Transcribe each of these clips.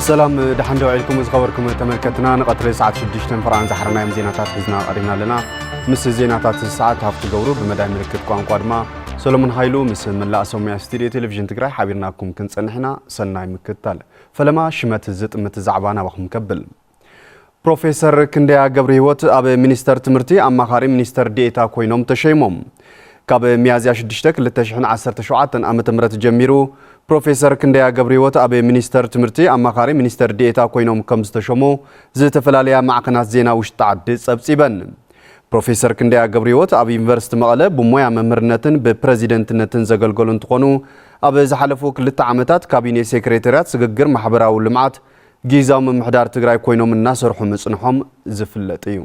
سلام دحين دوعيلكم وزخبركم تملكتنا نقطر ساعة 6 فرعان زحرنا يوم زيناتات حزنا قرينا لنا مس زيناتات الساعة هافت جورو بمدى ملكت قوان قادمة سلمون هايلو مس من لا أسومي استديو تلفزيون تقرأ حابيرناكم كنت نحنا سناي مكتال فلما شمت الزت متزعبانا وخم كبل بروفيسور كنديا جبريوت أب مينستر تمرتي أما خاري مينستر ديتا كوينوم تشيموم كاب ميازيا شدشتك لتشحن 10 شعات أمة مرت جميرو بروفيسور كنديا جبريوت أب مينستر تمرتي أما خاري مينستر ديتا كوينوم كمستشمو زت فلاليا مع قناة زينا وشتعد سبسيبن بروفيسور كنديا جبريوت أب يونيفرسيتي مقالة بمويا ممرنتن ببريزيدنتنتن زغلغلون تخونو أب زحلفو كل عامتات كابيني سيكريتاريات سغغر محبراو لمعات جيزاو ممحدار تግራይ ኮይኖም እናሰርሑ ምጽንሖም ዝፍለጥ እዩ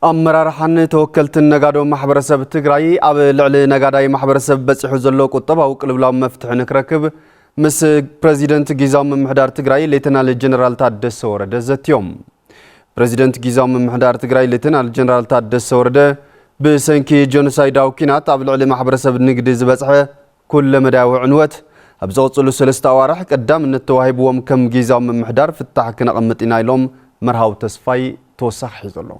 أمرارحن توكلت النجادو محبرسب تግራይ أب لعل نجاداي محبرسب بصحو زلو قطباو قلبلاو مفتح نكركب مس بريزيدنت جيزاو ممحدار تግራይ ليتنال جنرال تادس ورده زتيوم بريزيدنت جيزاو ممحدار تግራይ ليتنال جنرال تادس ورده بسنكي جونسايداو كينات أب لعل محبرسب نقد زبصحه كل مداوع عنوت أبزوصلو 3 أوارح قدام التواهبوم كم جيزاو ممحدار فتح كنا قمتنا لهم مرهاو تصفاي توسح يزلو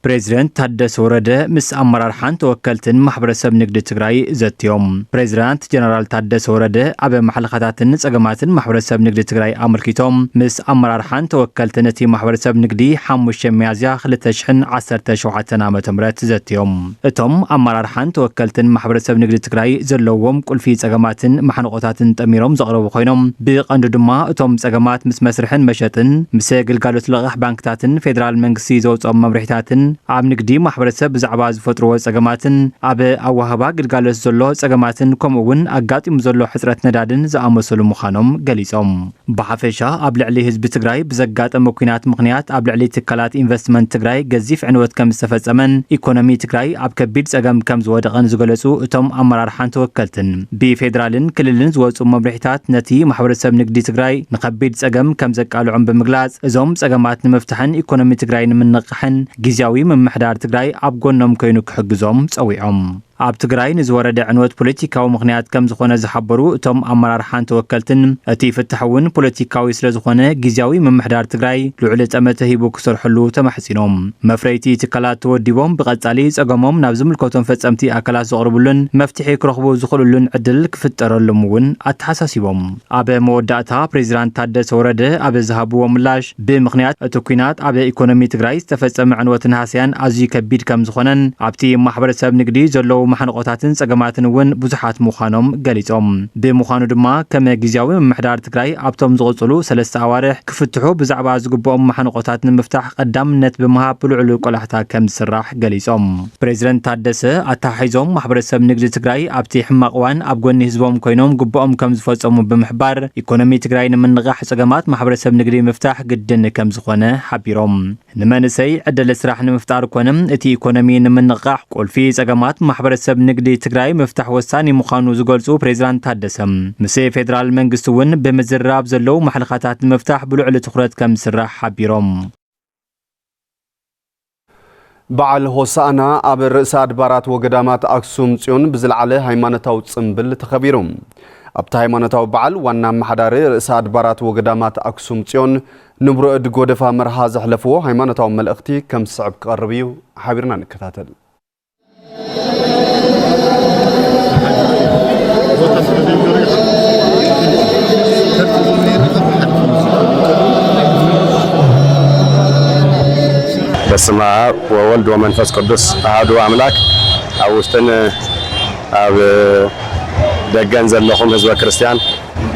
بريزيدنت تادس ورده مس أمرارحان توكلتن محبرسب نقد تግራይ زتيوم بريزيدنت جنرال تادس ورده أب محلقاتن صقماتن محبرسب نقد تግራይ أمركيتوم مس أمرارحان توكلتن تي محبرسب نقدي 5 ميازيا 2017 عام زتيوم اتوم أمرارحان توكلتن محبرسب نقد تግራይ زلووم قلفي صقماتن محنقوتاتن تأميروم زقربو خوينوم بقندو دما اتوم صقمات مس مسرحن مشتن مس غلغالوت لغح بانكتاتن فيدرال منغستي زوصوم مبرحتاتن عم نقدي محبرسب زعبا زفترو صقماتن أب أوهبا قلقالوس زلو صقماتن كمون أقاطيم زلو حسرت ندادن زأمسلو مخانوم قليصوم بحفشا أب لعلي حزب تግራይ بزقات مكينات مغنيات أب لعلي تكالات انفستمنت تግራይ قزيف عنوت كم استفزمن ايكونومي تግራይ أب كبير صقم كم زودغن زغلصو اتوم أمرارحان توكلتن بفيدرالن كللن زوصو مبرحتات نتي محبرسب نقدي تግራይ نقبيد صقم كم زقالوعن بمغلاص ازوم صقمات نمفتحن ايكونومي تግራይ نمنقحن جزاوي من محدار تግራይ أب قنوم كينو كحقزوم صويعوم أب تግራይ نزورد عنوت بوليتيكاو مغنيات كم زخونه زحبرو اتوم أمرارحان توكلتن اتي فتحون بوليتيكاوي سلا زخونه جزاوي من محدار تግራይ لعل أمته هيبو كسرحلو تمحسينوم مفريتي تكالات توديبوم بقصالي صقموم ናብ ዝምልከቶም ፈጸምቲ አካላት ዘቅርቡልን መፍትሒ ክረኽቡ ዝኽእሉልን ዕድል ክፍጠረሎም እውን አተሓሳሲቦም አበ መወዳእታ ፕሬዝዳንት ታደሰ ወረደ አበ ዝሃብዎ ምላሽ ብምኽንያት እቲ ኩናት አበ ኢኮኖሚ ትግራይ ዝተፈጸመ ዕንወትን ሃስያን ኣዝዩ ከቢድ ከም ዝኾነን ኣብቲ ማሕበረሰብ ንግዲ ዘለው محنقوتاتن صقماتن ون بزحات مخانوم قليصوم بمخانو دما كما جزاوي ممحدار تግራይ ابتوم زغصلو 3 اوارح كفتحو بزعبا زغبوم محنقوتاتن مفتاح قدامنت بمهاب بلعلو قلاحتا كم سراح قليصوم بريزيدنت تادسه اتحيزوم محبرسب نقد تግራይ ابتي حماقوان اب غني حزبوم كوينوم غبوم كم زفصمو بمحبار ايكونومي تግራይ نمنغح صقمات محبرسب نقدي مفتاح قدن كم زخونه حبيروم نمنسي عدل سراح نمفتار كونم اتي ايكونومي نمنغح قلفي صقمات محبرسب نقدي تግራይ مفتاح وساني مخانو زغلصو بريزيدنت تادسم مسي فيدرال منغستون بمزراب زلو محلقاتات مفتاح بلعل تخرت كم سراح حبيروم بعل هوسانا أب رئيس أدبارات وقدامات أكسوم تيون بزلعله هيمانتاو تصنبل تخبيروم أبتا هيمانتاو بعل وانا محدار رئيس أدبارات وقدامات أكسوم تيون نبرو ادقو دفا مرها زحلفو هيمانتاو ملأختي كم صعب قربيو حابرنا نكتاتل بسم الله وولد ومنفس قدس أحد أملاك أوستن أب دجان زلهم حزب كريستيان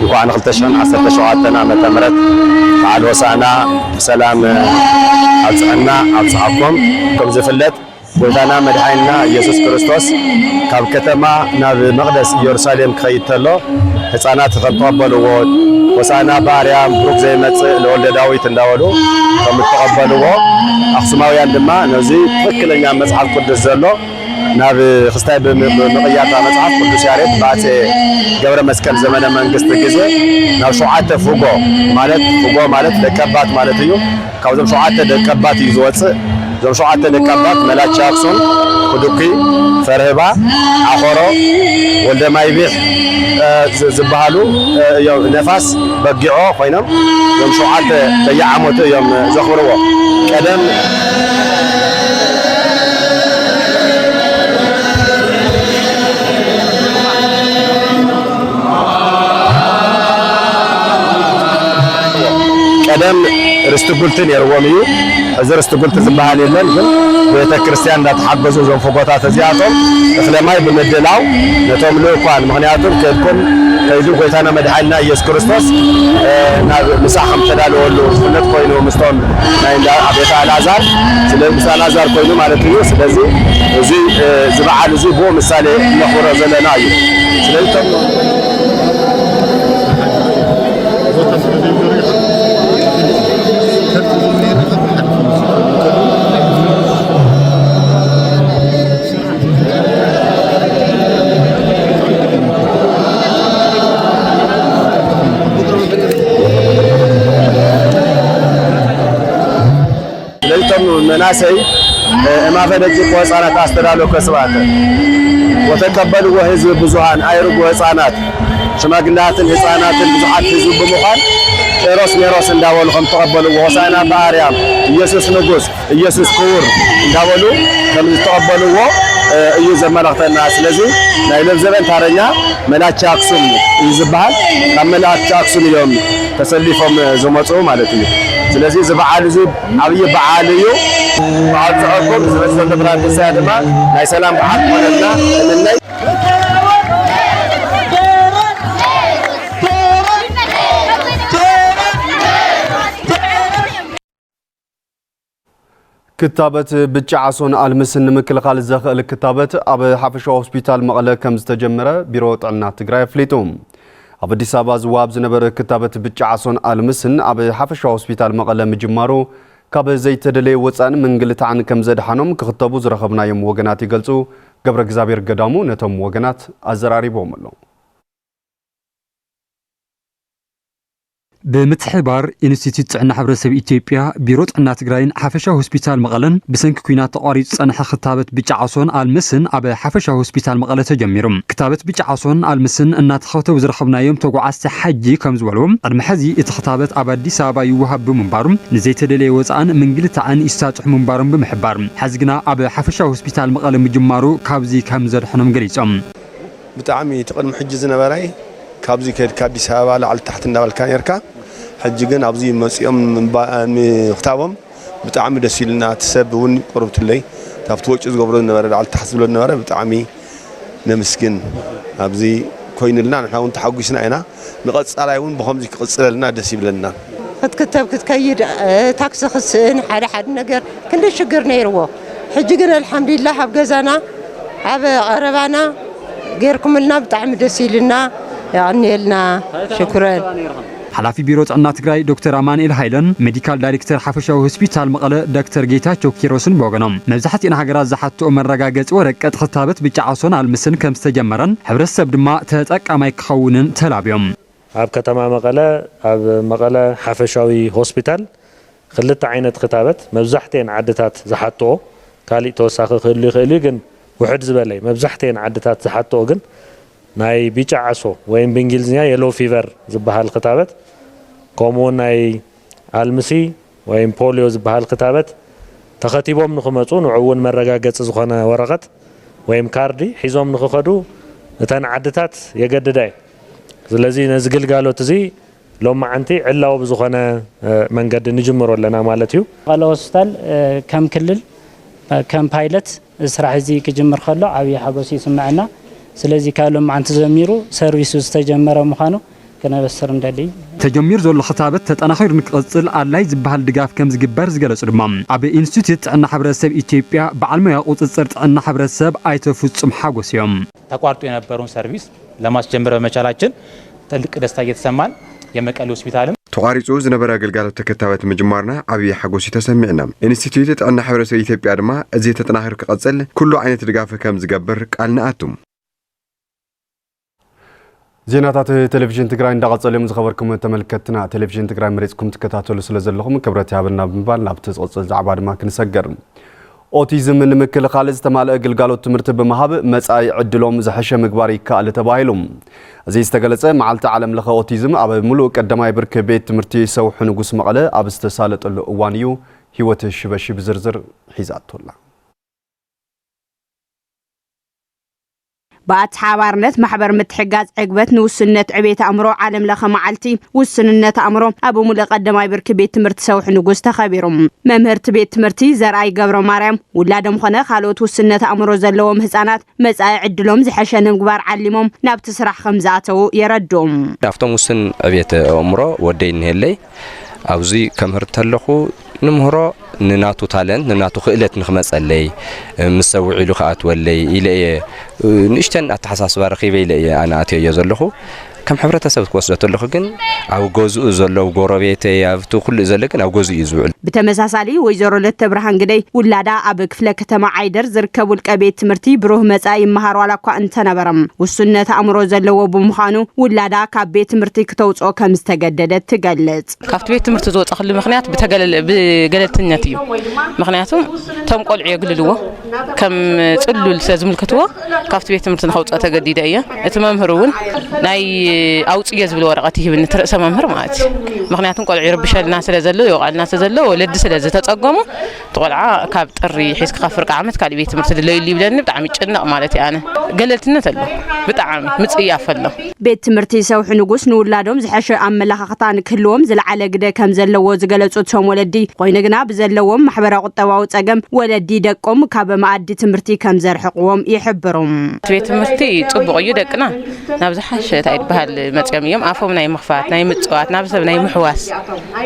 وعن 2017 عام تمرت على وسعنا سلام أبصعنا أبصعكم كم زفلت ودانا مدحينا يسوع كريستوس كاب كتما ناب مقدس يرساليم كيتلو ህፃናት ተቀበሉዎ ወሳና ባሪያም ብሩክ ዘይመጽ ለወልደ ዳዊት እንዳወሉ ከምትቀበሉዎ አክሱማውያን ድማ ነዚ ትክክለኛ መጽሐፍ ቅዱስ ዘሎ ናብ ክስታይ ብምቕያታ መጽሓፍ ቅዱስ ያሬድ ባቴ ገብረ መስቀል ዘመነ መንግስት ጊዜ ናብ 7 ፍጎ ማለት ደቀባት ማለት እዩ ካብዞም 7 ደቀባት እዩ ዝወፅእ ዞም 7 ደቀባት መላቻ አክሱም ኩዱኪ ፈርህባ አኾሮ ወልደ ማይቢሕ ዝበሃሉ ነፋስ በጊዖ ኮይኖም ዞም 7 በየዓመቱ እዮም ዘኽብርዎ ቀደም ርስትጉልትን የርዎም እዩ እዚ ርስትጉልት ዝበሃል የለን ግን ቤተ ክርስቲያን እንዳተሓገዙ ዞም ፍጎታት እዚኣቶም እኽለማይ ብምድላው ነቶም ልኡኳን ምክንያቱም ከድኩም ከይዱ ጎይታና መድሓኒና ኢየሱስ ክርስቶስ ናብ ምሳሕ ከም ተዳልወሉ ዝፍለጥ ኮይኑ ምስቶም ናይ ቤተ ኣልዓዛር ምስ ኣልዓዛር ኮይኑ ማለት እዩ ስለዚ እዚ ዝበዓል እዚ ብኡ ምሳሌ ነኽብሮ ዘለና እዩ ስለዚ مناسي ما فدجي وحصانات استدالو كسبات وتقبلوا حزب ብዙሃን አይርጉ ህፃናት ሽማግሌያትን ህፃናትን ብዙሃት ህዝብ በመሆን ቄሮስ ሜሮስ እንዳወሉ ከም ተቀበሉ ወሳና በአርያም ኢየሱስ ንጉስ ኢየሱስ ክቡር እንዳወሉ ከም ተቀበሉዎ እዩ ዘመላክተና ስለዚ ናይ ለብዘበን ታረኛ መላቻ አክሱም ይዝባሃል ካብ መላቻ አክሱም እዮም ተሰሊፎም ዝመጹ ማለት እዩ ስለዚህ ዝበዓል እዚ ዓብይ በዓል እዩ ባዓልኩም ዝመሰለ ብራድ ሳያድማ ናይ ሰላም በዓል ሆነና እንነይ كتابة بتشعصون المسن مكلخال الزخل كتابة أبو حفشة هوسبيتال مقالة كم استجمرة بيروت عنا تجري فليتهم أبو ديسابا زواب زنبر كتابة بتشعصون المسن أبو حفشة هوسبيتال مقالة مجمارو كاب زي تدلي وصان من قلت عن كم زد حنم كخطبو زرخبنا يوم وجناتي جلسو قبر جزابير قدامو نتم وجنات أزراري بوملو بمتحبار إنستيتوت عنا حبرسب إثيوبيا بيروت عنا تجراين حفشة هوسبيتال مقالن بسنك كوينات تقاريت عنا كتابة بتشعصون المسن أبو حفشة هوسبيتال مقالة تجميرهم كتابة بتشعصون المسن أن تخطو وزرخبنا يوم توقع حجي كم زولهم المحزي اتخطابت أبدي سابا يوهب بمنبارم نزيت دلي وزعن من قلت عن استاجح منبارم بمحبارم حزقنا أبو حفشة هوسبيتال مقالة مجمارو كابزي كم زر حنم قريتهم بتعمي تقدم حجزنا براي كابزي كابي سابا على تحت النوال كان يركا حججن أبزي مسيم من ختابهم بتعمي دسيلنا تسب وني قربت لي تفتوش قبرنا ورا على تحسب لنا ورا بتعمي نمسكن أبزي كوين لنا نحن ونتحققنا هنا نقص على يوم بخمسة قص لنا دسيب لنا كتب كتكيد تاكس خسن حد نجر كل شجر نيروا حججنا الحمد لله حب جزانا حب قربنا غيركم لنا بتعمي دسيلنا يعني لنا شكرا حلافي بيروت عنا تجراي دكتور أمانيل هايلن ميديكال دايركتور حفشة هوسبيتال مقالة دكتور جيتا توكيروسن بوغنم مزحت إن هجرات زحت أمر رجاجت ورقة خطابة بتشعصون على المسن كم استجمرن حبر السبب ما تتأك أما يخونن تلابيهم عب كتما مقالة عب مقالة حفشاوي هوسبيتال خلت عينة خطابة مزحتين عدتات زحتو كالي توساخ خلي جن وحد زبالي مزحتين عدتات زحتو جن ناي بيتشعصو وين بإنجليزيا يلو فيفر زبها الخطابة كومون ناي المسي وين بوليو زبها الخطابة تخطيبهم نخمسون وعون مرة جت زخنا ورقت وين كاردي حيزهم نخخدو نتان عدتات يجدداي زلزي نزقل قالوا تزي لو ما أنتي إلا وبزخنا من قد نجمر لنا مالتيو قالوا هوسبيتال كم كلل كم بايلوت اسرع زي كجمر خلو عوي حقوسي سمعنا سلازي كالهم عن تزميرو سيرفيس تجمر مخانو كنا بسر ندلي تجمير زول خطابة تتناخير نقصل على يزبها الدقاف كم زجبر زجلس رمام أبي إنستيتوت عنا حبر السب إثيوبيا بعلمها وتصرت عنا حبر السب أيتفوت محاجوس يوم تقارتوا ينبرون سيرفيس لما تجمر مشاريعين تلك دستاجت سمان يمك الهوسبيتالم ተቋሪጹ ዝነበረ አገልግሎት ተከታታይነት መጀመርና አብይ ሓጎስ ተሰሚዕና ኢንስቲትዩት ጥዕና ሕብረተሰብ ኢትዮጵያ ድማ እዚ ተጠናክር ክቀጽል ኩሉ ዓይነት ድጋፍ ከም ዝገብር ቃልና አቱም ዜናታት ቴሌቪዥን ትግራይ እንዳቀጸለም ዝኸበርኩም ተመልከትና ቴሌቪዥን ትግራይ መሬጽኩም ተከታተሉ ስለዘለኹም ክብረት ያብና ብምባል ናብ ተጽጽል ዛዕባ ድማ ክንሰገር ኦቲዝም ንምክልኻል ዝተማልአ ግልጋሎት ትምህርቲ ብምሃብ መጻኢ ዕድሎም ዝሐሸ ምግባር ይካኣል ተባሂሎም እዚ ዝተገለጸ መዓልቲ ዓለም ለኸ ኦቲዝም ኣብ ሙሉእ ቀዳማይ ብርኪ ቤት ትምህርቲ ሰውሕ ንጉስ መቐለ ኣብ ዝተሳለጠሉ እዋን እዩ ህይወት ሽበሺ ብዝርዝር ሒዛቶላ بأتحابارنت محبر متحقاز عقبت نوسنت عبيت أمرو عالم لخ معلتي وسننت أمرو أبو ملق قدماي برك بيت تمرت سوح نقوز تخبيرهم ممهرت بيت تمرتي زرعي قبر مريم ولادم خنا خالوت وسنت أمرو زلوهم حسانات مساء عدلهم زحشان مقبار علمهم نابت سرح خمزاتو يردهم نافتم وسن عبيت أمرو ودين هلي أوزي كمهرت هلخو نمهرو نناتو تالنت نناتو خيلت نخمس علي مسوي له خات ولا إلى نشتن أتحساس برخيبة إلى أنا أتي يزلخو كم حبرت سبت وصلت له خن أو جزء زلوا وقربيته يفتو كل زلك أو جزء يزول بتمساسالي ويزور للتبرهن قدي ولا دا أبك فلك تما عيدر زركبوا الكبيت مرتي بروه مساي مهار ولا كأنت نبرم والسنة أمر زلوا بمخانو ولا دا كبيت مرتي كتوت أو كم استجددت تجلد كافت بيت مرتي توت أخلي مخنيات بجلد النتيو مخنياتهم تم قل عيقل لوا كم تقولوا السازم الكتوة كافت بيت مرتي نحوت أتجدد أيه تمام هرون ناي أوت يجذب ورقته بالنترأس ممهر مات مخنياتهم قال عرب بشال الناس اللي زلوا يقال الناس زلوا ولد سلزة تتقاموا تقول كابت الري حيس خفر قامت كالي بيت مرتد اللي بدنا بتعمي جنة مالتي أنا قلت النتلو بتعمي متسيا فله بيت مرتي سوح نقص نور لادم زحش أم لها خطان كلهم زل على قده كم زلوا زقلت صوتهم ولدي قوين جناب زلوا محبر قطوا وتقم ولدي دقهم كاب معدي تمرتي كم زرحقهم يحبرهم بيت مرتي تبغى يدقنا نبزحش تعيد بهالمتجميم عفوا ناي مخفات ناي متسوات نابسب ناي محواس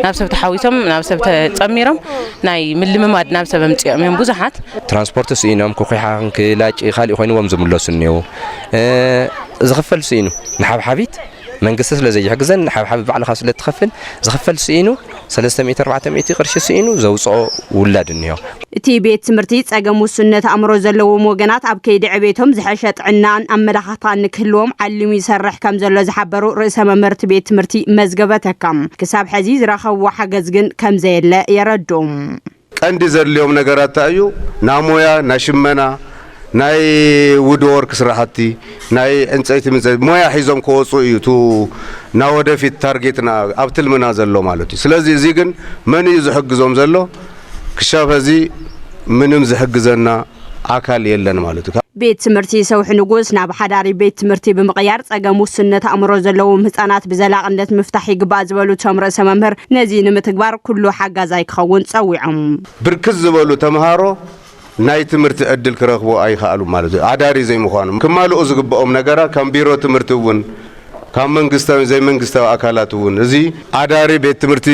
نابسب تحويتهم نابسب تأميرهم ناي من اللي مماد نابسب متجميم بوزحات ترانسبورت سينام كوخيحان كلاج خالي خوين ومزم الله سنيو زغفل سينو نحب حبيت منقصص لزي حجزن حب على خاص اللي تخفل زغفل سينو 300 400 قرش سينو زوصو ولاد النيو تي بيت مرتي صقمو سنة امرو زلو موغنات اب كيد عبيتهم زحشت عنان املاحطان كلهم علم يسرح كم زلو زحبرو رئيس ممرت بيت مرتي مزغبتكم كساب حزيز راخو حجزغن كم زيلا يردوم عند زليوم نغرات تايو نامويا ناشمنا ناي وودورك سراحتي ناي انصيت من مويا حيزوم كوصو يتو ناوده في تارجتنا ابتل منازلو مالتي سلازي زي كن من يزحجزوم زلو كشاف هذي منم زحجزنا አካል የለን ማለት ነው ቤት ትምርቲ ሰውሕ ንጉስ ናብ ሓዳሪ ቤት ትምርቲ ብምቕያር ጸገም ውስንነት ኣእምሮ ዘለዎም ህፃናት ብዘላቕነት ምፍታሕ ይግባእ ዝበሉ ተምረሰ መምህር ነዚ ንምትግባር ኩሉ ሓጋዛይ ክኸውን ጸዊዖም ብርክዝ ዝበሉ ተምሃሮ ናይ ትምርቲ ዕድል ክረኽቡ ኣይኽኣሉ ማለት እዩ ኣዳሪ ዘይምዃኑ ክማልኡ ዝግብኦም ነገራ ከም ቢሮ ትምርቲ እውን ካብ መንግስታዊ ዘይመንግስታዊ ኣካላት እውን እዚ ኣዳሪ ቤት ትምርቲ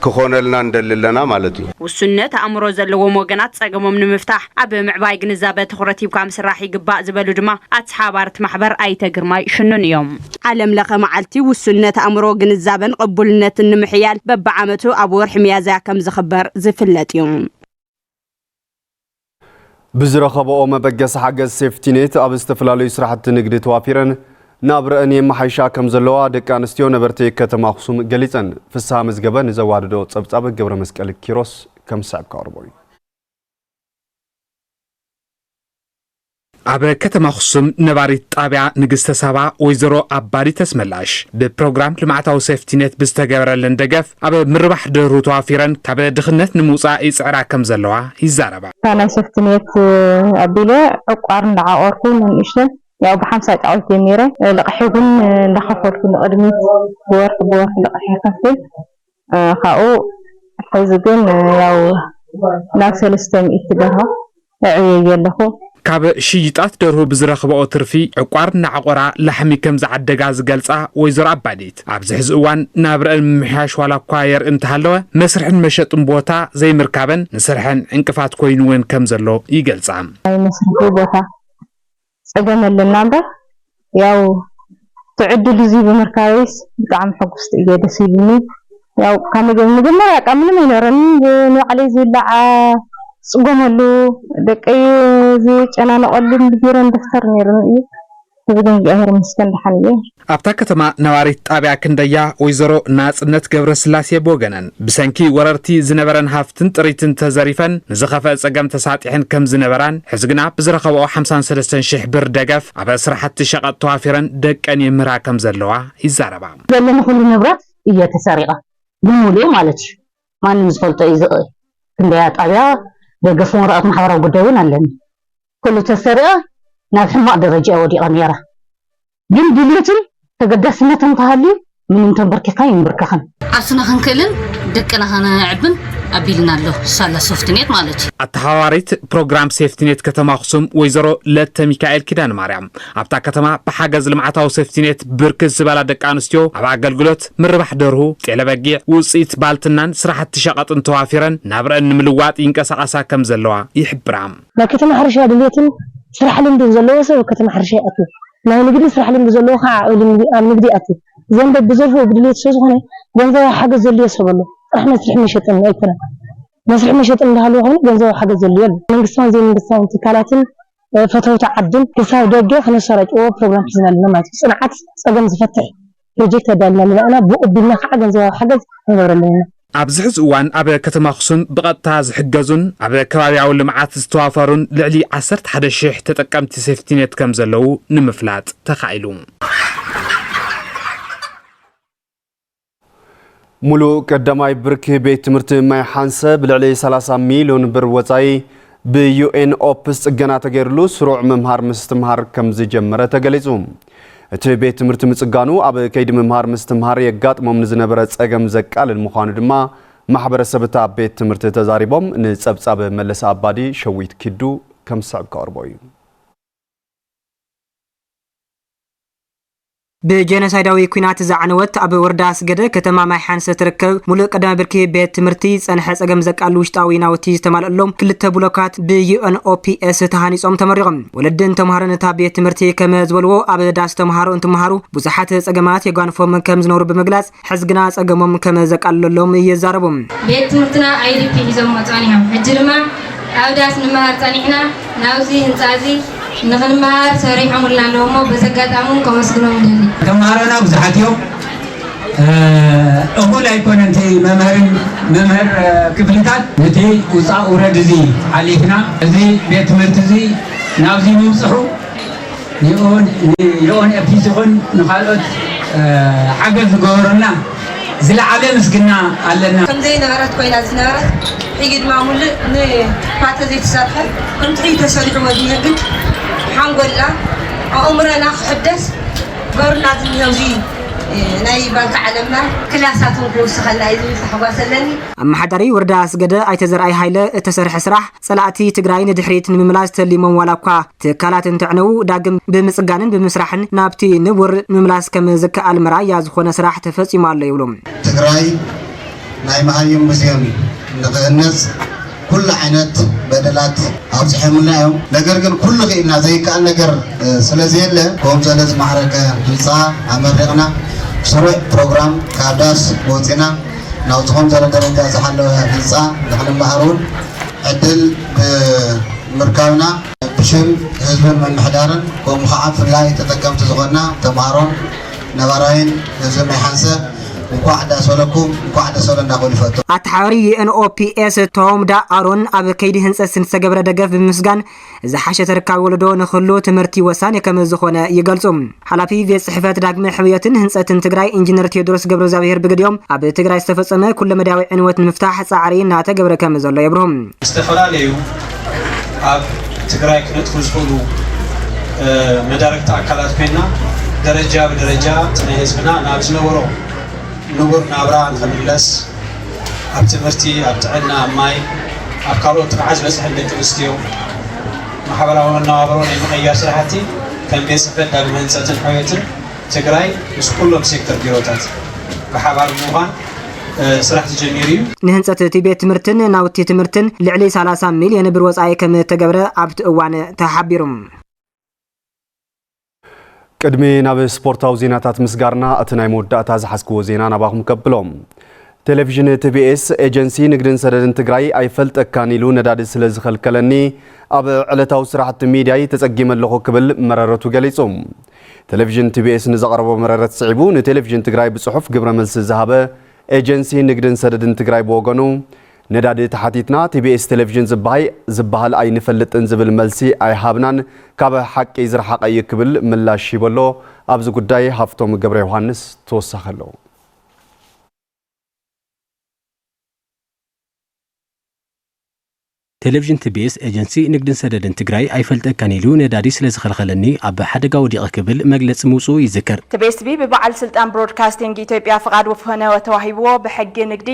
ክኾነልና እንደለና ማለት እዩ ውስንነት ኣእምሮ ዘለዎም ወገናት ጸገሞም ንምፍታሕ ኣብ ምዕባይ ግንዛበ ትኹረት ይብካም ስራሕ ይግባእ ዝበሉ ድማ ኣትሓባርት ማሕበር ኣይተግርማይ ሽኑን እዮም ዓለም ለኸ መዓልቲ ውስንነት ኣእምሮ ግንዛበን ቅቡልነትን ንምሕያል በብዓመቱ ኣብ ወርሒ ሚያዝያ ከም ዝኽበር ዝፍለጥ እዩ ብዝረኸብኦ መበገሲ ሓገዝ ሴፍቲኔት ኣብ ዝተፈላለዩ ስራሕቲ ንግዲ ተዋፊረን ናብረአን የመሓይሻ ከም ዘለዋ ደቂ ኣንስትዮ ነበርቲ ከተማ ኣኽሱም ገሊፀን ፍስሓ መዝገበ ንዘዋድዶ ፀብጻብ ገብረ መስቀል ኪሮስ ከም ሰዕብ ካርቦ ኣብ ከተማ ኣኽሱም ነባሪት ጣብያ ንግስተ ሳባ ወይዘሮ ኣባዲ ተስመላሽ ብፕሮግራም ልምዓታዊ ሴፍቲኔት ብዝተገበረለን ደገፍ ኣብ ምርባሕ ደርሁ ተዋፊረን ካብ ድኽነት ንምውፃእ ይፅዕራ ከም ዘለዋ ይዛረባ ናይ ሴፍቲኔት ኣቢለ ዕቋር እንዳዓቆርኩ ንእሽተን ያው ب50 ጫውት ጀሚረ ለቅሕጉን እንዳኸፈልኩ ንቅድሚት ወርቅ ለቅሕ ከፍል ካኡ ሕዝግን ያው ናብ 300 ደርሆ ዕየየለኹ ካብ ሽይጣት ደርሁ ብዝረኽበኦ ትርፊ ዕቋር ናዓቆራ ላሕሚ ከም ዝዓደጋ ዝገልጻ ወይዘሮ ኣባዲት ኣብዚ ሕዚ እዋን ናብረአን ምምሕያሽ ዋላ እኳ የርኢ እንተሃለወ መስርሕን መሸጥን ቦታ ዘይምርካበን ንስርሐን ዕንቅፋት ኮይኑውን ከም ዘሎ ይገልጻ ናይ መስርሒ ቦታ ጸገመልና እምበር ያው ትዕድል እዚ ብምርካቤስ ብጣዕሚ ሕጉስቲ እየ ደስ ይብልኒ ያው ከመጀመሪያ ቀምንም ይኖረን ንዓለይ ዝላዓ ጽጎመሉ ደቂ ዝጨናነቀሉን ቢሮን ደፍተር ነይሩ እዩ ብግን ጀምር መስከን ደሓንየ ኣብታ ከተማ ነዋሪት ጣብያ ክንደያ ወይዘሮ ናጽነት ገብረስላሴ ቦገነን ብሰንኪ ወረርቲ ዝነበረን ሃፍትን ጥሪትን ተዘሪፈን ንዝኸፈ ጸገም ተሳጢሕን ከም ዝነበራን ሕዝግና ብዝረኸበኦ 53000 ብር ደገፍ ኣብ ስራሕቲ ሸቐጥ ተዋፊረን ደቀን ይምራ ከም ዘለዋ ይዛረባ ዘለና ኩሉ ንብረት እየተሰሪቀ ብሙሉእ ማለት እዩ ማንም ዝፈልጦ እዩ ዝኽእል ክንደያ ጣብያ ደገፍ ወረቐት ማሕበራዊ ጉዳይ እውን ኣለኒ ኩሉ ተሰሪቀ ናብ ሕማቅ ደረጃ ወዲቐ ነይራ ግን ድልትን ተገዳስነትን ተሃልዩ ምንም ተንበርኪካ ይንበርክኽን ዓርስና ክንክእልን ደቅና ክንዕብን ኣቢልና ኣሎ ሳላ ሶፍትኔት ማለት እዩ ኣተሓዋሪት ፕሮግራም ሴፍቲኔት ከተማ ኣክሱም ወይዘሮ ለተ ሚካኤል ኪዳን ማርያም ኣብታ ከተማ ብሓገዝ ልምዓታዊ ሴፍቲኔት ብርክት ዝበላ ደቂ ኣንስትዮ ኣብ ኣገልግሎት ምርባሕ ደርሁ ጤለበጊዕ ውፅኢት ባልትናን ስራሕቲ ሸቐጥን ተዋፊረን ናብረአን ንምልዋጥ ይንቀሳቐሳ ከም ዘለዋ ይሕብራ ናብ ከተማ ሕርሻ ድሌትን ስራሕ ልምዲ ዘለዎ ሰብ ከተማ ሕርሻ ኣቱ ናይ ንግዲ ስራሕ ልምዲ ዘለዎ ከዓ ኣብ ንግዲ ኣቱ ዘንበ ብዘርፉ ብድሌት ስለዝኾነ ገንዘብ ሓገዝ ዘልዮ ሰብ ኣሎ ጥራሕ መስርሕ መሸጥን ኣይኮነን መስርሕ መሸጥን እንዳሃለወ ኮይኑ ገንዘብ ሓገዝ ዘልዮ መንግስታውን ዘይመንግስታውን ትካላትን ፈተውቲ ዓድን ክሳብ ደገ ክነሰራጭዎ ፕሮግራም ሒዝና ኣለና ማለት እዩ ፅንዓት ፀገም ዝፈትሕ ፕሮጀክት ኣዳልና ኣለና ብቕቢልና ከዓ ገንዘብ ሓገዝ ንገብር ኣለና ኣብዚ ሕዚ እዋን ኣብ ከተማ ኣክሱም ብቐጥታ ዝሕገዙን ኣብ ከባቢያዊ ልምዓት ዝተዋፈሩን ልዕሊ 11000 ተጠቀምቲ ሴፍቲኔት ከም ዘለዉ ንምፍላጥ ተኻኢሉ ሙሉእ ቀዳማይ ብርኪ ቤት ትምህርቲ ማይ ሓንሰብ ልዕሊ 30 ሚልዮን ብር ወፃኢ ብዩኤን ኦፕስ ጽገና ተገይርሉ ስሩዕ መምሃር ምስትምሃር ከም ዝጀመረ ተገሊጹ እቲ ቤት ትምህርቲ ምጽጋኑ ኣብ ከይዲ መምሃር ምስትምሃር የጋጥሞም ንዝነበረ ጸገም ዘቃልል ምዃኑ ድማ ማሕበረሰብታ ቤት ትምህርቲ ተዛሪቦም ንጸብጻብ መለሰ ኣባዲ ሸዊት ኪዱ ከም ሰዕብ ቀርቦ እዩ بجنسايداوي ኩናት ዝዓነወት ኣብ ወረዳ ስገደ ከተማ ማይ ሓንሰ ትርከብ ሙሉእ ቀዳማይ ብርኪ ቤት ትምህርቲ ጸንሐ ጸገም ዘቃሉ ውሽጣዊ ናውቲ ዝተማልአሎም ክልተ ብሎካት ብዩኤንኦፒኤስ ተሃኒጾም ተመሪቖም ወለድን ተምሃሮን እታ ቤት ትምህርቲ ከም ዝበልዎ ኣብ ዳስ ተምሃሮ እንትምሃሩ ብዙሓት ጸገማት የጓንፎም ከም ዝነብሩ ብምግላጽ ሕዝግና ጸገሞም ከም ዘቃልሎም ይዛረቡም ቤት ትምህርትና አይዲፒ ሒዞም ወጻኒሖም ሕጂ ድማ ኣብ ዳስ ንምሃር ጸኒሕና ናብዚ ህንጻዚ ንኽንመሃር ሰሪሖም ኣለዎ በዘጋጣሙን ከመስግኖም ደሊ ተምሃሮና ብዙሓት እዮም እኹል ኣይኮነን እቲ መምህር ክፍልታት ነቲ ውፃእ ውረድ እዚ ሓሊፍና እዚ ቤት ትምህርቲ እዚ ናብዚ ምምፅሑ የኦን ኤፒስ ይኹን ንካልኦት ሓገዝ ዝገበሩና ዝለዓለ ምስግና ኣለና ከምዘይ ነበረት ኮይና ዝነበረት ሕጂ ድማ ሙሉእ ንፓተ ዘይተሰርሐ ከምቲ ተሰሪሑ ወዲሁ ግን ሓንጎላ ኣእምሮና ክሕደስ ገሩና ዝኒሄውዚ ናይ ባንክ ዓለምና ክላሳትን ክውስኸና እዩ ተሓጓሰለኒ ኣመሓዳሪ ወረዳ ስገደ ኣይተዘርኣይ ሃይለ እተሰርሐ ስራሕ ጸላእቲ ትግራይ ንድሕሪት ንምምላስ ተሊሞም ዋላ እኳ ትካላት እንትዕነው ዳግም ብምጽጋንን ብምስራሕን ናብቲ ንቡር ንምምላስ ከም ዝከኣል ምራያ ዝኾነ ስራሕ ተፈጺሙ ኣሎ ይብሎም ትግራይ ናይ መሃይም ሙዚየም ንኽህነጽ كل عينات بدلات أو صحيحنا يوم لكن كل غيرنا زي كأن نجر سلزيل له قوم زلز معركة هنسا أمرنا شروع برنامج كاداس بوتنا نوتهم زلز درجة زحلو هنسا نحن مهارون عدل مركبنا بشم حزب من محدارن قوم خاف الله تتكلم تزغنا تمارون نبراين حزب محنسة وقعدة سولكم وقعدة سولنا نقول فتو أتحاري UNOPS توم دا أرون أب كيد هنسا سنسجبر دقف بمسجان إذا حشة تركا ولدو نخلو تمرتي وسان يكمل زخونة يجلسهم حلفي في صحفات دقم حوية هنسا تنتجري إنجنير تيودروس جبر زاوير بقديوم أب تجري استفسنا كل مداوي عنوة المفتاح سعرين ناتا جبر كم زلا يبرهم استفلاليو أب تجري كنت خزفلو مدارك تأكلات فينا درجة بدرجة تنهزمنا نابزنا ورو نور نابرا نخلص أبتمرتي أبتعنا ماي أبكارو تبعز بس عندك مستيو محاولة نابرون المغير سرحتي كان بيسفل داق من ساتن حويتن تقراي مش كلهم سيكتر بيروتات بحابار موغان سرحت جميريو نهنسة تبيت تمرتن ناوتي تمرتن لعلي 30 مليون بروز آي كم تقبره عبد أوان تحبيرهم قدمي ناب سبورتاو زيناتات مسغارنا اتناي موداتا زحسكو زينا نباهم كبلوم ቴሌቪዥን ቲቢኤስ ኤጀንሲ ንግድን ሰደድን ትግራይ ኣይፈልጠካን ኢሉ ነዳዲ ስለ ዝኸልከለኒ ኣብ ዕለታዊ ስራሕቲ ሚድያ ተጸጊመለኹ ክብል መረረቱ ገሊጾም ቴሌቪዥን ቲቢኤስ ንዘቕረቦ መረረት ስዒቡ ንቴሌቪዥን ትግራይ ብጽሑፍ ግብረ መልሲ ዝሃበ ኤጀንሲ ንግድን ሰደድን ትግራይ በወገኑ ነዳዲ ተሓቲትና ቲቢኤስ ቴሌቪዥን ዝበሃል ኣይንፈልጥን ዝብል መልሲ ኣይሃብናን ካብ ሓቂ ዝረሓቐ ክብል ምላሽ ይበሎ ኣብዚ ጉዳይ ሃፍቶም ገብረ ዮሐንስ ተወሳኸሎ ቴሌቪዥን ቲቢኤስ ኤጀንሲ ንግድን ሰደድን ትግራይ ኣይፈልጠካን ኢሉ ነዳዲ ስለ ዝኸልኸለኒ ኣብ ሓደጋ ወዲቐ ክብል መግለፂ ምውፅኡ ይዝከር ቲቢኤስ ብበዓል ስልጣን ብሮድካስቲንግ ኢትዮጵያ ፍቃድ ወፍሆነ ተዋሂብዎ ብሕጊ ንግዲ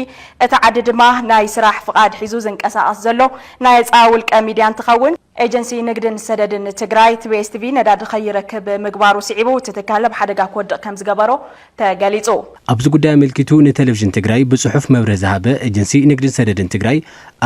እቲ ዓዲ ድማ ናይ ስራሕ ፍቃድ ሒዙ ዝንቀሳቐስ ዘሎ ናይ ፃ ውልቀ ሚድያ እንትኸውን ኤጀንሲ ንግድን ሰደድን ትግራይ ቲቢኤስ ቲቪ ነዳዲ ኸይረክብ ምግባሩ ስዒቡ ትትካለ ብሓደጋ ክወድቕ ከም ዝገበሮ ተገሊጹ ኣብዚ ጉዳይ ኣመልኪቱ ንቴሌቪዥን ትግራይ ብጽሑፍ መብርህ ዝሃበ ኤጀንሲ ንግድን ሰደድን ትግራይ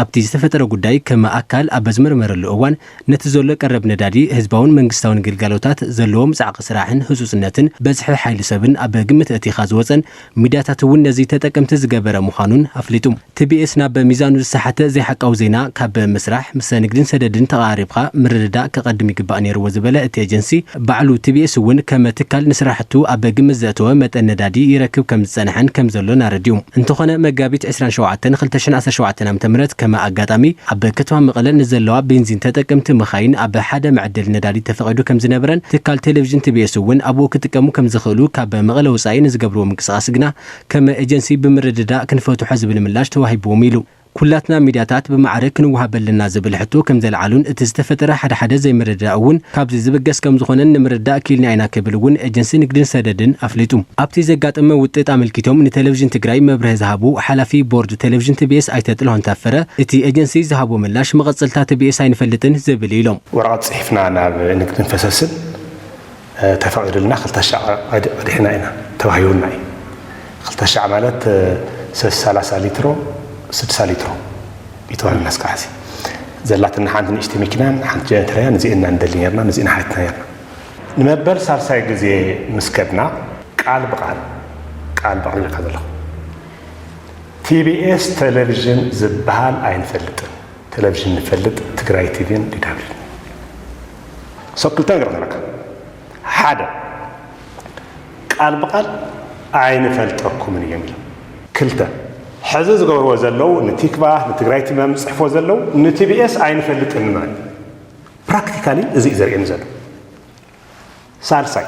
ኣብቲ ዝተፈጠረ ጉዳይ ከም ኣካል ኣብ ዝምርመረሉ እዋን ነቲ ዘሎ ቀረብ ነዳዲ ህዝባውን መንግስታውን ግልጋሎታት ዘለዎም ጻዕቂ ስራሕን ህጹጽነትን በዝሒ ሓይሊ ሰብን ኣብ ግምት እቲኻ ዝወፀን ሚድያታት እውን ነዚ ተጠቀምቲ ዝገበረ ምዃኑን ኣፍሊጡ ቲቢኤስ ናብ ሚዛኑ ዝሰሓተ ዘይሓቃዊ ዜና ካብ ምስራሕ ምስ ንግድን ሰደድን ተቃሪብካ ምርድዳእ ከቀድም ይግባእ ነይርዎ ዝበለ እቲ ኤጀንሲ ባዕሉ ቲቢኤስ እውን ከም ትካል ንስራሕቱ ኣብ ግምት ዘእተወ መጠን ነዳዲ ይረክብ ከም ዝጸንሐን ከም ዘሎን ኣረዲዩ እንተኾነ መጋቢት 27 2017 ዓ.ም ከማ ኣጋጣሚ ኣብ ከተማ መቐለ ንዘለዋ ቤንዚን ተጠቀምቲ መኻይን ኣብ ሓደ መዕደል ነዳዲ ተፈቂዱ ከም ዝነበረን ትካል ቴሌቪዥን ቲቢኤስ እውን ኣብኡ ክጥቀሙ ከም ዝኽእሉ ካብ መቐለ ወጻኢ ንዝገብርዎ ምንቅስቓስ ግና ከም ኤጀንሲ ብምርድዳእ ክንፈትሖ ዝብል ምላሽ ተዋሂብዎም ኢሉ ኩላትና ሚድያታት ብማዕረ ክንወሃበልና ዝብል ሕቶ ከም ዘለዓሉን እቲ ዝተፈጠረ ሓደ ዘይምርዳእ እውን ካብዚ ዝብገስ ከም ዝኾነን ንምርዳእ ኪልና ኢና ክብል እውን ኤጀንሲ ንግድን ሰደድን ኣፍሊጡ ኣብቲ ዘጋጠመ ውጤት ኣመልኪቶም ንቴሌቪዥን ትግራይ መብርህ ዝሃቡ ሓላፊ ቦርድ ቴሌቪዥን ቲቢኤስ ኣይተጥላሁን ታፈረ እቲ ኤጀንሲ ዝሃቦ ምላሽ መቐጸልታ ቲቢኤስ ኣይንፈልጥን ዝብል ኢሎም ወረቐት ጽሒፍና ናብ ንግድን ፈሰስን ተፈቒዱልና 200 ኣድሕና ኢና ተዋሂቡና እዩ 200 ማለት 30 ሊትሮ 6 ሊትሮ ይተዋል ናስቃሲ ዘላትና ሓንቲ ንእሽቲ መኪናን ሓንቲ ጀነሬተር ነዚእና እንደልየርና ነዚእና ሓይትና የርና ንመበል ሳልሳይ ግዜ ምስከድና ቃል ብቃል ከዘለኹ ቲቢኤስ ቴሌቪዥን ዝበሃል ኣይንፈልጥን ቴሌቪዥን ንፈልጥ ትግራይ ቲቪን ዲዳብል ሰክልተ ነገር ነረካ ሓደ ቃል ብቃል ኣይንፈልጠኩምን እዮም ኢሎም ክልተ ሕዚ ዝገብርዎ ዘለው ንቲክባ ንትግራይ ቲቪ ምጽሕፎ ዘለው ንቲቢኤስ ኣይንፈልጥን ማለት ፕራክቲካሊ እዚ ዘርእየን ዘሎ ሳልሳይ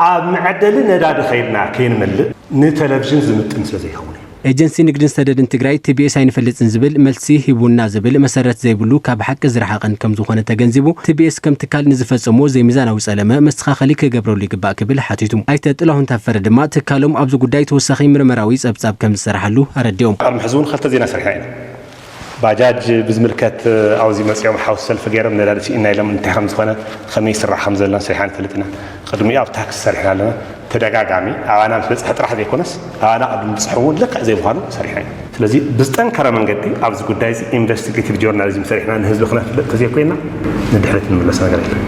ኣብ መዕደሊ ነዳዲ ኸይድና ከይንመልእ ንቴሌቪዥን ዝምጥን ስለ ዘይኸውን ኤጀንሲ ንግድን ሰደድን ትግራይ ቲቢኤስ ኣይንፈልጥን ዝብል መልሲ ሂቡና ዝብል መሰረት ዘይብሉ ካብ ሓቂ ዝረሓቐን ከም ዝኾነ ተገንዚቡ ቲቢኤስ ከም ትካል ንዝፈጸሞ ዘይሚዛናዊ ጸለመ መስተኻኸሊ ክገብረሉ ይግባእ ክብል ሓቲቱ ኣይተጥላሁን ታፈረ ድማ ትካሎም ኣብዚ ጉዳይ ተወሳኺ ምርመራዊ ጸብጻብ ከም ዝሰርሓሉ ኣረዲኦም ኣብ ሕዚ እውን 2 ዜና ሰሪሕና ኢና ባጃጅ ብዝምልከት ኣውዚ መጽኦም ሓውስ ሰልፊ ገይሮም ነዳዲ ሲኢና ኢሎም እንታይ ከም ዝኾነ ከመይ ይስራሕ ከም ዘለና ሰሪሕና ንፈልጥና ቅድሚ ኣብ ታክሲ ሰሪሕና ኣለና ተደጋጋሚ ኣባና ምስበፅሐ ጥራሕ ዘይኮነስ ኣባና ቅድሚ ዝፅሑ እውን ልክዕ ዘይምዃኑ ሰሪሕና ኢና ስለዚ ብዝጠንከረ መንገዲ ኣብዚ ጉዳይ እዚ ኢንቨስቲጌቲቭ ጆርናሊዝም ሰሪሕና ንህዝቢ ክነፍልጥ ተዘይኮይና ንድሕሪት ንምለስ ነገር የለን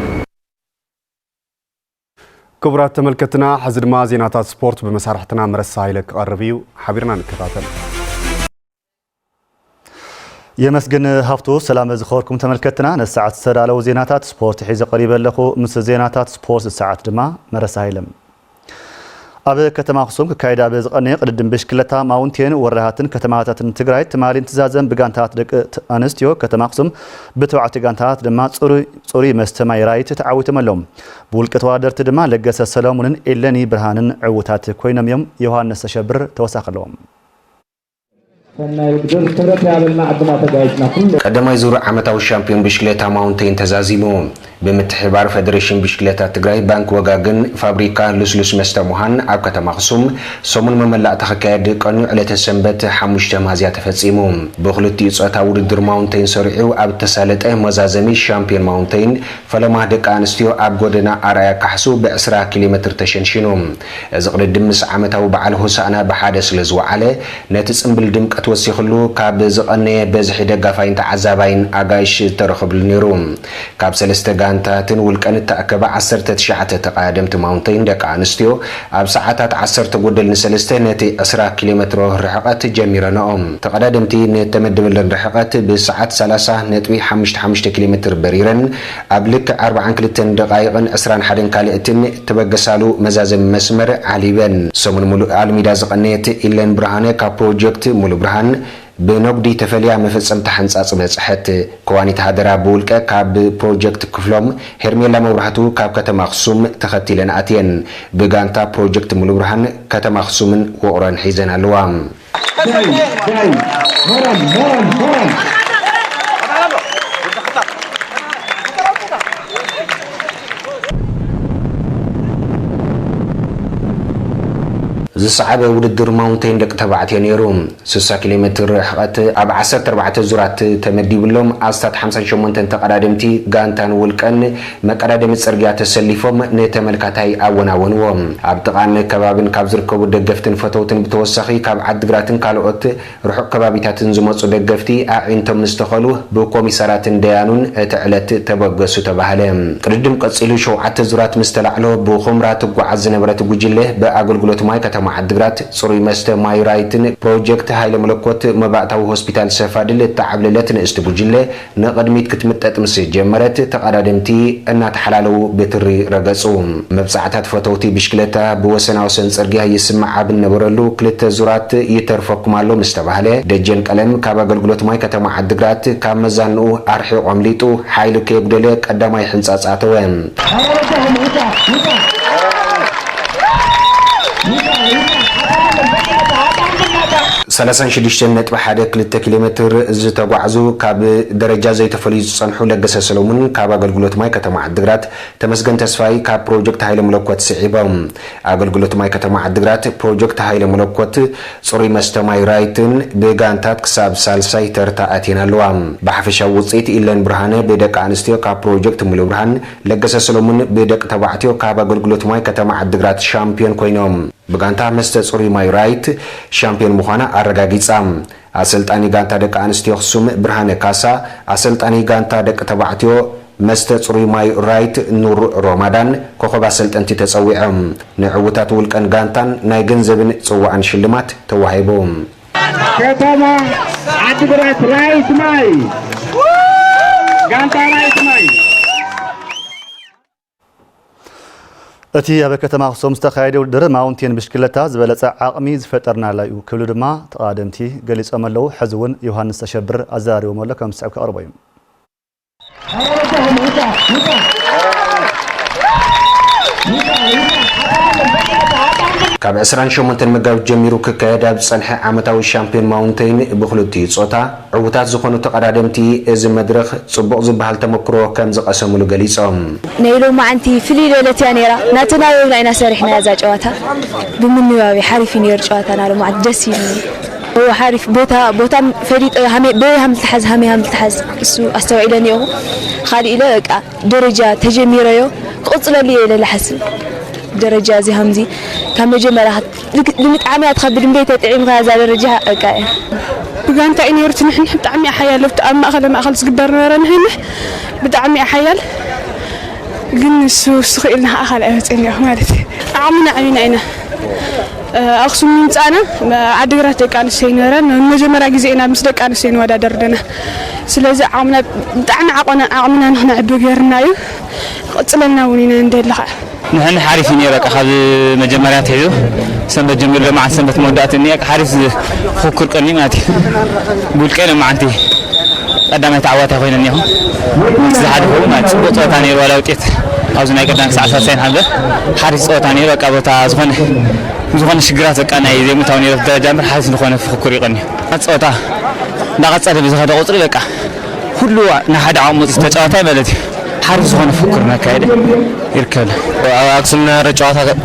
ክቡራት ተመልከትና ሕዚ ድማ ዜናታት ስፖርት ብመሳርሕትና መረሳ ሃይለ ክቐርብ እዩ ሓቢርና ንከታተል የመስግን ሀፍቱ ሰላም ዝኸርኩም ተመልከትና ነሰዓት ዝተዳለው ዜናታት ስፖርት ሒዘ ቀሪበ ኣለኹ ምስ ዜናታት ስፖርት ሰዓት ድማ መረሳ ሃይለም ኣብ ከተማ ኣክሱም ክካየዳ ብዝቐነየ ቅድድም ብሽክለታ ማውንቴን ወረሃትን ከተማታትን ትግራይ ትማሊን ትዛዘም ብጋንታት ደቂ ኣንስትዮ ከተማ ኣክሱም ብተባዕትዮ ጋንታት ድማ ጽሩይ መስተማይ ራይት ተዓዊቶም ኣሎም ብውልቂ ተወዳደርቲ ድማ ለገሰ ሰሎሙንን ኤለኒ ብርሃንን ዕውታት ኮይኖም እዮም ዮሃንስ ተሸብር ተወሳኺ ኣለዎም ቀዳማይ ዙር ዓመታዊ ሻምፒዮን ብሽክሌታ ማውንቴን ተዛዚሙ ብምትሕባር ፌደሬሽን ብሽክሌታ ትግራይ ባንክ ወጋግን ፋብሪካ ልስሉስ መስተ ሙሃን ኣብ ከተማ ኣክሱም ሰሙን መመላእ ተኸካየድ ቀኑ ዕለተ ሰንበት 5 ሚያዝያ ተፈጺሙ ብኽልቲኡ ጾታ ውድድር ማውንቴን ሰሪዑ ኣብ ተሳለጠ መዛዘሚ ሻምፒዮን ማውንቴን ፈለማ ደቂ ኣንስትዮ ኣብ ጎደና ኣርኣያ ካሕሱ ብ20 ኪሎ ሜትር ተሸንሽኑ እዚ ቅድድም ምስ ዓመታዊ በዓል ሆሳዕና ብሓደ ስለ ዝወዓለ ነቲ ጽምብል ድምቀት ክትወሲኽሉ ካብ ዝቐነየ በዝሒ ደጋፋይን ተዓዛባይን ኣጋይሽ ተረኸብሉ ነይሩ ካብ 3 ጋንታትን ውልቀን ተኣከበ 19 ተቐዳደምቲ ማውንቴን ደቂ ኣንስትዮ ኣብ ሰዓታት 10:3 ነቲ 20 ኪሎ ሜትሮ ርሕቐት ጀሚረንኦም ተቐዳደምቲ ንተመደበለን ርሕቐት ብሰዓት 30.55 ኪሎ ሜትር በሪረን ኣብ ልክ 42 ደቂቕን 21 ካልእትን ተበገሳሉ መዛዘም መስመር ዓሊበን ሰሙን ሙሉእ ኣልሚዳ ዝቐነየት ኢለን ብርሃነ ካብ ፕሮጀክት ሙሉእ ብርሃን ብነጉዲ ተፈልያ መፈጸምቲ ሓንጻጽ በጽሐት ከዋኒት ሃደራ ብውልቀ ካብ ፕሮጀክት ክፍሎም ሄርሜላ መብራህቱ ካብ ከተማ ኣኽሱም ተኸቲለን ኣትየን ብጋንታ ፕሮጀክት ሙሉእ ብርሃን ከተማ ኣኽሱምን ውቕሮን ሒዘን ኣለዋ ዝሰዓበ ውድድር ማውንቴን ደቂ ተባዕትዮ ነይሩ 60 ኪሎ ሜትር ርሕቐት ኣብ 14 ዙራት ተመዲብሎም ኣስታት 58 ተቐዳደምቲ ጋንታን ውልቀን መቀዳደሚ ጽርግያ ተሰሊፎም ንተመልካታይ ኣወናወንዎም ኣብ ጥቓን ከባቢን ካብ ዝርከቡ ደገፍትን ፈተውትን ብተወሳኺ ካብ ዓድግራትን ካልኦት ርሑቕ ከባቢታትን ዝመፁ ደገፍቲ ኣዒንቶም ዝተኸሉ ብኮሚሳራትን ደያኑን እቲ ዕለት ተበገሱ ተባሃለ ቅድድም ቀፂሉ 7 ዙራት ምስ ተላዕሎ ብኹምራ ትጓዓዝ ዝነበረት ጉጅለ ብኣገልግሎት ማይ ከተማ عدغرات صري مست مايرايتن بروجكت هايل ملكوت مبعتاو هوسبيتال سفادل تعبللت نستبوجله نقدميت كتمطط مس جمرت تقادمتي እና ተحلالو بتري رغصو مبصعታት ፎቶውቲ بشكلتا بوسنا وسن ጽርግያ ይስማዕ ብነበረሉ ክልተ ዙራት ይተርፈኩማሎ ምስተባህለ ደጀን ቀለም ካብ አገልግሎት ማይ ከተማ عدغرات ካብ መዛኑ አርሒቆም ሊጡ ኃይል ከብደለ ቀዳማይ ሕንጻጻተወ 36.1 ኪሎ ሜትር ዝተጓዓዙ ካብ ደረጃ ዘይተፈልዩ ዝጸንሑ ለገሰ ሰሎሙን ካብ አገልግሎት ማይ ከተማ عدغرات ተመስገን ተስፋይ ካብ ፕሮጀክት ኃይለ መለኮት ስዒቦም አገልግሎት ማይ ከተማ عدغرات ፕሮጀክት ኃይለ መለኮት ጽሩይ መስተማይ ራይትን በጋንታት ክሳብ ሳልሳይ ተርታአቲን ኣለዋ በሐፈሻው ውጽኢት ኢለን ብርሃነ በደቂ አንስትዮ ካብ ፕሮጀክት ሙሉ ብርሃን ለገሰ ሰሎሙን በደቂ ተባዕትዮ ካብ አገልግሎት ማይ ከተማ عدغرات ሻምፒዮን ኮይኖም በጋንታ መስተ ጽሩይ ማይ ራይት ሻምፒዮን መሆና አረጋጊጻም አሰልጣኒ ጋንታ ደቂ አንስትዮ አክሱም ብርሃነ ካሳ አሰልጣኒ ጋንታ ደቂ ተባዕትዮ መስተ ጽሩይ ማይ ራይት ኑር ሮማዳን ኮኸብ አሰልጣንቲ ተጸዊዖም ንዕውታት ውልቀን ጋንታን ናይ ገንዘብን ጽዋዕን ሽልማት ተዋሂቦም ከተማ عدغرات ራይት ማይ ጋንታ ራይት ማይ እቲ ኣብ ከተማ ኣክሱም ዝተኻየደ ውድድር ማውንቴን ብሽክለታ ዝበለጸ ዓቕሚ ዝፈጠርናላ እዩ ክብሉ ድማ ተቓደምቲ ገሊጾም ኣለዉ ሕዚ እውን ዮሃንስ ተሸብር ኣዘራሪቦም ኣሎ ከም ዝስዕብ ከቕርቦ እዩ ካብ 28 መጋቢት ጀሚሩ ክካየድ ኣብ ዝጸንሐ ዓመታዊ ሻምፒዮን ማውንቴን ብኽልቲኡ ጾታ ዕውታት ዝኾኑ ተቐዳደምቲ እዚ መድረኽ ጽቡቕ ዝበሃል ተመክሮ ከም ዝቐሰሙሉ ገሊጾም ነይሎ ማዓንቲ ፍልይ ለለት እያ ነይራ ናተናበብና ኢና ሰሪሕና እዛ ጨዋታ ብምንባቢ ሓሪፍ ነይሩ ጨዋታ ናሎ ማዓንቲ ደስ ይብልኒ هو حارف بوتا فريد بهم التحز سو استوعيلني هو خالي لا درجه تجميريو قصل لي لا حسب درجه زي همزي كم جمره لمطعمات خبر بيت تعيم هذا درجه اقا بغانت اني ورت نحن بطعمي حيال لو تام ما اخل سقدر نرن هنا بطعمي حيال قلنا سو سخيلنا اخل افتني مالتي عمنا عينا أقسم من أنا عدغرات دق أنستي نورن مجمرة جزئنا مس دق أنستي نودادردنا سلازي عمنا بتاعنا عقنا نحن عبو غيرنايو قصلنا ونينا ندلخ نحن حارفين يبقى خذ مجمرات هيو سنة جميل مع سنة مودات إني حارس فكر كلماتي قول كلمة عنتي قدام يتعوات أخوينا نيهم زهاد هو ما تسبوط ثاني ولا وتيت أوزنا يقدر ساعة سين هذا حارس ثاني بقى بتا زخون شجرات كأنا يزي متوني في جامر حارس نخونه فكر يقني أتصوتا دعت صار بزهاد قطري لك كله نحد عمود استجابته بلدي حارس زخون فكرنا كده يركل أقسمنا رجعاتها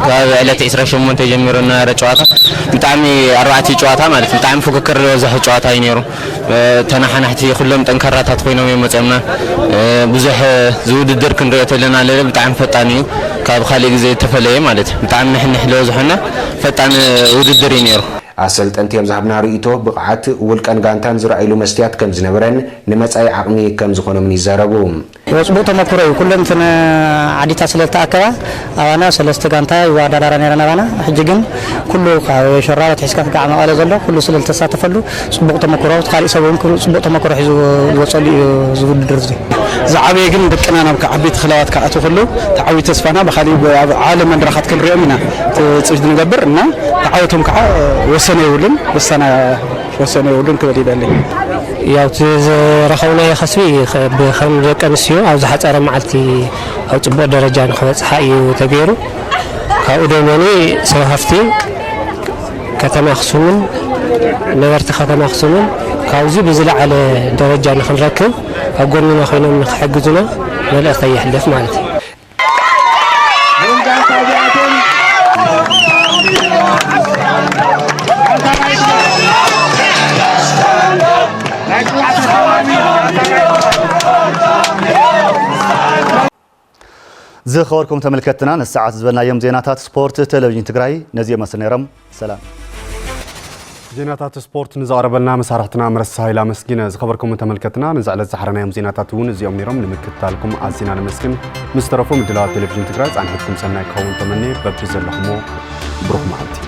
على تأثير شو من تجمعنا رجعاتها متعمي 4 جواتها مالك متعمي فكر زح جواتها ينيرو تنحنا حتى كلهم تنكرات هتخوينا من متعمنا بزح زود الدرك نريت لنا على متعم فتاني كاب خالي زي تفليه مالك متعمي نحن حلو زحنا فتان ود الدرينيرو ኣሰልጠንቲዮም ዝሃብና ርእይቶ ብቕዓት ውልቀን ጋንታን ዝረኣይሉ መስትያት ከም ዝነበረን ንመጻኢ ዓቕሚ ከም ዝኾኖምን ይዛረቡ ወጽቡቅ ተመክሮ ኩለን ተነ ዓዲታ ስለተኣከባ ኣባና ሰለስተ ጋንታ ይዋዳዳራ ነረና ባና ሕጂ ግን ኩሉ ካብ ሸራበት ሒስካ ጋዕ መቐለ ዘሎ ኩሉ ስለተሳተፈሉ ጽቡቅ ተመክሮ ካልእ ሰብን ኩሉ ጽቡቅ ተመክሮ ሒዙ ወጸሉ ዝውድድር እዚ ዝዓበየ ግን ደቅና ናብ ዓበይቲ ክለባት ካኣቱ ኩሉ ተዓዊ ተስፋና በኻሊ ኣብ ዓለም መድረኻት ክንሪኦም ኢና ጽጅ ንገብር እና ተዓወቶም ከዓ ወሰነ ይውልን ወሰነ ይውልን ክበል ይደለይ ያው ዝረኸብና የኸስቢ ብኸም ደቂ ኣንስትዮ ኣብ ዝሓፀረ መዓልቲ ኣብ ፅቡቅ ደረጃ ንክበፅሓ እዩ ተገይሩ ካብኡ ደመኒ ሰብ ሃፍቲ ከተማ ኣክሱምን ነበርቲ ከተማ ኣክሱምን ካብዚ ብዝለዓለ ደረጃ ንክንረክብ ኣብ ጎንና ኮይኖም ንክሕግዙና መልእኽቲ የሕልፍ ማለት እዩ ዝኸበርኩም ተመልከትና ንሰዓት ዝበልናዮም ዜናታት ስፖርት ቴሌቪዥን ትግራይ ነዚኦም መስል ነይሮም ሰላም ዜናታት ስፖርት ንዛረበልና መሳርሕትና መረሳ ኃይላ መስጊነ ዝኸበርኩም ተመልከትና ንዝዕለት ዝሓረናዮም ዜናታት እውን እዚኦም ነይሮም ንምክትታልኩም ኣዝና ንመስግን ምስ ተረፉ ምድላው ቴሌቪዥን ትግራይ ጻንሕትኩም ሰናይ ክኸውን ተመኒ በቢ ዘለኹሞ ብሩኽ መዓልቲ